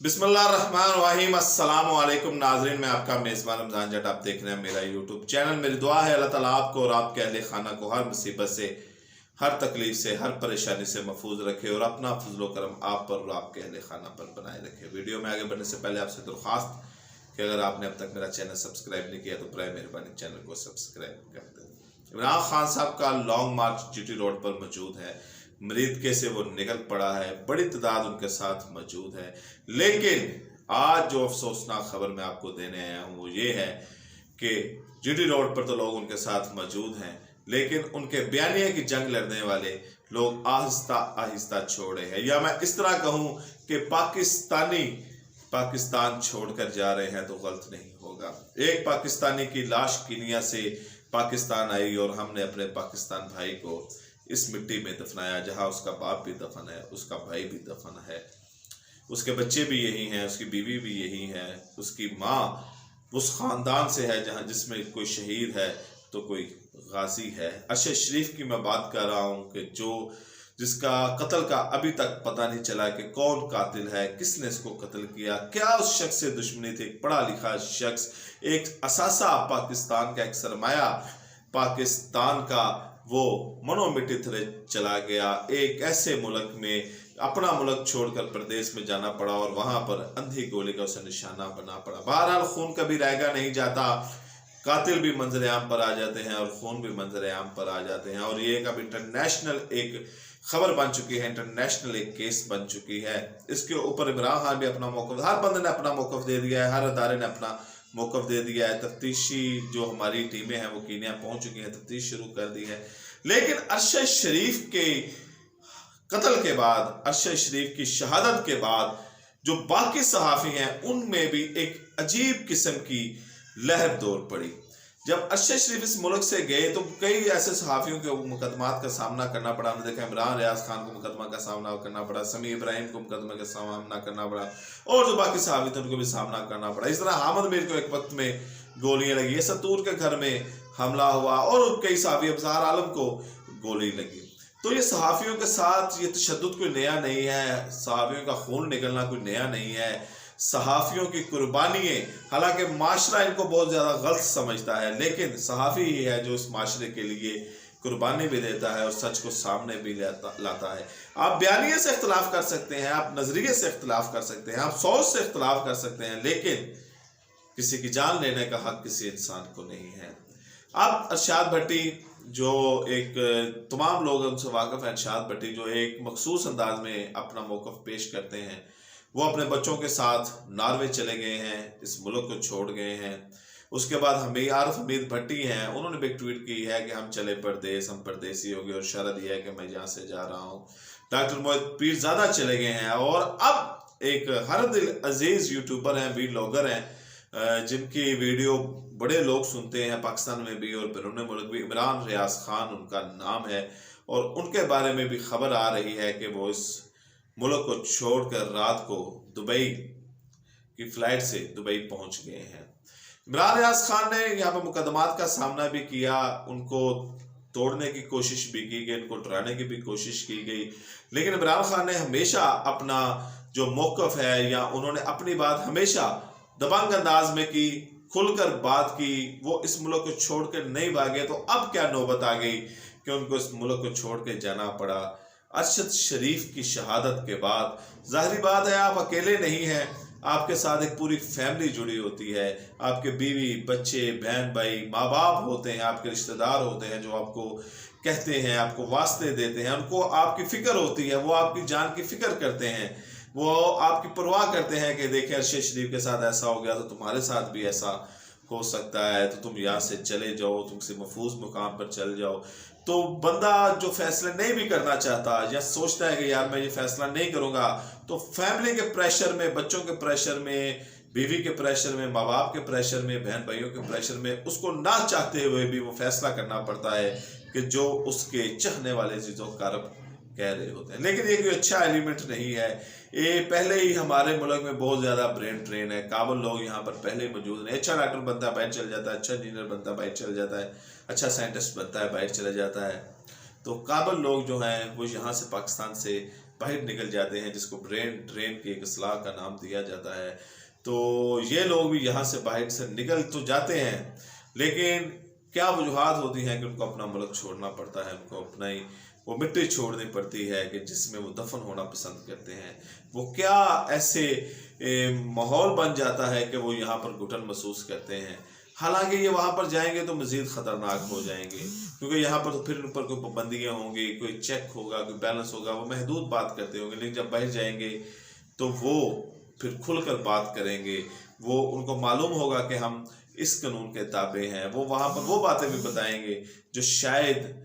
बिस्मिल्लाहिर्रहमानिर्रहीम। अस्सलाम वालेकुम नाज़रीन, मैं आपका मेज़बान रमज़ान जट। आप देख रहे हैं मेरा यूट्यूब चैनल। मेरी दुआ है अल्लाह ताला आपको और आपके अहले खाना को हर मुसीबत से, हर तकलीफ से, हर परेशानी से महफूज रखे और अपना फजलो करम आप पर और आपके अहले खाना पर बनाए रखे। वीडियो में आगे बढ़ने से पहले आपसे दरख्वास्त कि अगर आपने अब तक मेरा चैनल सब्सक्राइब नहीं किया तो बराए मेहरबानी चैनल को सब्सक्राइब कर दें। इमरान खान साहब का लॉन्ग मार्च जीटी रोड पर मौजूद है। मरीदके से वो निकल पड़ा है, बड़ी तादाद उनके साथ मौजूद है। लेकिन आज जो अफसोसनाक खबर मैं आपको देने आया हूँ वो ये है कि जीटी रोड पर तो लोग उनके साथ मौजूद हैं, लेकिन उनके बयानिया की जंग लड़ने वाले लोग आहिस्ता आहिस्ता छोड़े हैं, या मैं इस तरह कहूँ कि पाकिस्तान छोड़कर जा रहे हैं तो गलत नहीं होगा। एक पाकिस्तानी की लाश कीनिया से पाकिस्तान आई और हमने अपने पाकिस्तान भाई को इस मिट्टी में दफनाया, जहाँ उसका बाप भी दफन है, उसका भाई भी दफन है, उसके बच्चे भी यही हैं, उसकी बीवी भी यही है, उसकी माँ उस ख़ानदान से है जहाँ जिसमें कोई शहीद है तो कोई गाजी है। अरशद शरीफ की मैं बात कर रहा हूँ कि जिसका कत्ल का अभी तक पता नहीं चला कि कौन कातिल है, किसने इसको कत्ल किया, क्या उस शख्स से दुश्मनी थी। एक पढ़ा लिखा शख्स, एक असासा पाकिस्तान का, एक सरमाया पाकिस्तान का, वो मनो मिट्टी थले चला गया। एक ऐसे मुल्क में अपना मुल्क छोड़कर प्रदेश में जाना पड़ा और वहां पर अंधी गोली का उसे निशाना बना पड़ा। बहरहाल खून कभी रहेगा नहीं जाता, कातिल भी मंजर आम पर आ जाते हैं और खून भी मंजर आम पर आ जाते हैं। और ये एक अब इंटरनेशनल एक खबर बन चुकी है, इंटरनेशनल एक केस बन चुकी है। इसके ऊपर इमरान खान भी अपना मौक़िफ़, हर बंदे ने अपना मौक़िफ़ दे दिया है, हर अदारे ने अपना मौक़िफ़ दे दिया है। तफ्तीशी जो हमारी टीमें हैं वो कीनिया पहुंच चुकी हैं, तफ्तीश शुरू कर दी है। लेकिन अरशद शरीफ के कत्ल के बाद, अरशद शरीफ की शहादत के बाद जो बाकी सहाफ़ी हैं उनमें भी एक अजीब किस्म की लहर दौड़ पड़ी। जब अरशद शरीफ इस मुल्क से गए तो कई ऐसे सहाफ़ियों के मुकदमात का सामना करना पड़ा। हमने देखा इमरान रियाज खान को मुकदमा का सामना करना पड़ा, समी इब्राहिम को मुकदमे का सामना करना पड़ा, और जो बाकी सहाफ़ी थे उनको भी सामना करना पड़ा। इस तरह हामिद मीर को एक वक्त में गोलियां लगी, सतूर के घर में हमला हुआ और कई सहाफ़ी, अफज़ार आलम को गोली लगी। तो ये सहाफ़ियों के साथ ये तशद्दुद कोई नया नहीं है, सहाफ़ियों का खून निकलना कोई नया नहीं है, सहाफ़ियों की कुर्बानियाँ, हालांकि माशरा इनको बहुत ज़्यादा गलत समझता है, लेकिन सहाफ़ी ही है जो इस माशरे के लिए कुर्बानी भी देता है और सच को सामने भी लाता है। आप बयानिए से इख्तलाफ कर सकते हैं, आप नज़रिए से इख्तलाफ कर सकते हैं, आप सोच से इख्तलाफ कर सकते हैं, लेकिन किसी की जान लेने का हक किसी इंसान को नहीं है। अब अरशद भट्टी जो एक तमाम लोग उनसे वाकिफ़ हैं, अरशद भट्टी जो एक मखसूस अंदाज में अपना मौक़िफ़ पेश करते हैं, वो अपने बच्चों के साथ नॉर्वे चले गए हैं, इस मुल्क को छोड़ गए हैं। उसके बाद हमें आरिफ हमीद भट्टी हैं, उन्होंने भी एक ट्वीट की है कि हम चले परदेस, हम परदेसी हो गए और शरत यह है कि मैं यहाँ से जा रहा हूँ। डॉक्टर मोहित पीरज़ादा चले गए हैं और अब एक हर दिल अजीज़ यूट्यूबर हैं, वीलॉगर हैं, जिनकी वीडियो बड़े लोग सुनते हैं पाकिस्तान में भी और बैरून मुल्क भी। इमरान रियाज खान उनका नाम है और उनके बारे में भी खबर आ रही है कि वो इस मुल्क को छोड़कर रात को दुबई की फ़्लाइट से दुबई पहुंच गए हैं। इमरान रियाज खान ने यहाँ पर मुकदमात का सामना भी किया, उनको तोड़ने की कोशिश भी की गई, उनको डराने की भी कोशिश की गई, लेकिन इमरान खान ने हमेशा अपना जो मौक़िफ़ है, या उन्होंने अपनी बात हमेशा दबंग अंदाज में की, खुलकर बात की। वो इस मुल्क को छोड़ कर नहीं भागे, तो अब क्या नौबत आ गई कि उनको इस मुल्क को छोड़ के जाना पड़ा। अरशद शरीफ की शहादत के बाद ज़ाहिरी बात है आप अकेले नहीं हैं, आपके साथ एक पूरी फैमिली जुड़ी होती है, आपके बीवी बच्चे बहन भाई माँ बाप होते हैं, आपके रिश्तेदार होते हैं जो आपको कहते हैं, आपको वास्ते देते हैं, उनको आपकी फ़िक्र होती है, वो आपकी जान की फ़िक्र करते हैं, वो आपकी परवाह करते हैं कि देखें अरशद शरीफ के साथ ऐसा हो गया तो तुम्हारे साथ भी ऐसा हो सकता है, तो तुम यहाँ से चले जाओ, तुमसे महफूज मुकाम पर चल जाओ। तो बंदा जो फैसले नहीं भी करना चाहता या सोचता है कि यार मैं ये फैसला नहीं करूँगा, तो फैमिली के प्रेशर में, बच्चों के प्रेशर में, बीवी के प्रेशर में, माँ बाप के प्रेशर में, बहन भाइयों के प्रेशर में, उसको ना चाहते हुए भी वो फैसला करना पड़ता है कि जो उसके चाहने वाले चीज़ों कारब कह रहे होते हैं। लेकिन ये कोई अच्छा एलिमेंट नहीं है, ये पहले ही हमारे मुल्क में बहुत ज़्यादा ब्रेन ट्रेन है, काबिल लोग यहाँ पर पहले ही मौजूद हैं। अच्छा डॉक्टर बनता है बाहर चल जाता है, अच्छा इंजीनियर बनता है बाहर चल जाता है, अच्छा साइंटिस्ट बनता है बाहर चला जाता है। तो काबिल लोग जो हैं वो यहाँ से पाकिस्तान से बाहर निकल जाते हैं, जिसको ब्रेन ड्रेन की एक असलाह का नाम दिया जाता है। तो ये लोग भी यहाँ से बाहर से निकल तो जाते हैं, लेकिन क्या वजूहात होती हैं कि उनको अपना मुल्क छोड़ना पड़ता है, उनको अपना ही वो मिट्टी छोड़नी पड़ती है कि जिसमें वो दफन होना पसंद करते हैं। वो क्या ऐसे माहौल बन जाता है कि वो यहाँ पर घुटन महसूस करते हैं। हालांकि ये वहाँ पर जाएंगे तो मज़ीद ख़तरनाक हो जाएंगे, क्योंकि यहाँ पर तो फिर ऊपर कोई पाबंदियाँ होंगी, कोई चेक होगा, कोई बैलेंस होगा, वो महदूद बात करते होंगे। लेकिन जब बाहर जाएंगे तो वो फिर खुल कर बात करेंगे, वो उनको मालूम होगा कि हम इस कानून के ताबे हैं। वो वहाँ पर वो बातें भी बताएंगे जो शायद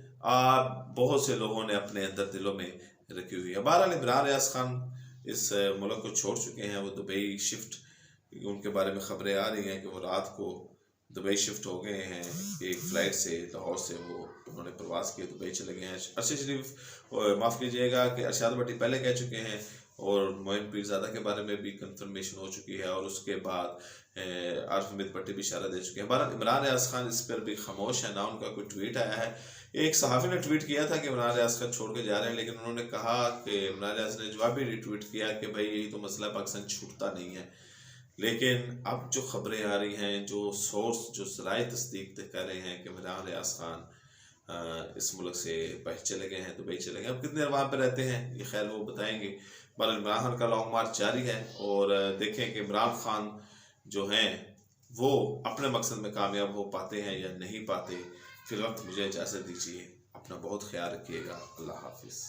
बहुत से लोगों ने अपने अंदर दिलों में रखी हुई है। बहरहाल इमरान रियाज खान इस मुल्क को छोड़ चुके हैं, वो दुबई शिफ्ट, उनके बारे में खबरें आ रही हैं कि वो रात को दुबई शिफ्ट हो गए हैं। एक फ़्लाइट से, लाहौर से वो उन्होंने प्रवास किया, दुबई चले गए हैं। अरशद शरीफ, माफ़ कीजिएगा कि अरशद भट्टी पहले कह चुके हैं, और मोइन पीरज़ादा के बारे में भी कंफर्मेशन हो चुकी है, और उसके बाद आरिफ हमीद भट्टी भी इशारा दे चुके हैं। बहरहाल इमरान रियाज खान इस पर भी खामोश है, ना उनका कोई ट्वीट आया है। एक सहाफ़ी ने ट्वीट किया था कि इमरान रियाज खान छोड़ के जा रहे हैं, लेकिन उन्होंने कहा कि इमरान रियाज ने जवाबी रिट्वीट किया कि भाई यही तो मसला, पाकिस्तान छूटता नहीं है। लेकिन अब जो खबरें आ रही हैं, जो सोर्स, जो ज़राए तस्दीक कर रहे हैं कि इमरान रियाज खान इस मुल्क से बाहर चले गए हैं, दुबई चले गए। अब कितने देर वहाँ पर रहते हैं ये खैर वो बताएंगे। बहरहाल इमरान खान का लॉन्ग मार्च जारी है, और देखें कि इमरान खान जो हैं वो अपने मकसद में कामयाब हो पाते हैं या नहीं पाते। फिर वक्त मुझे इजाज़त दीजिए, अपना बहुत ख्याल रखिएगा। अल्लाह हाफिज़।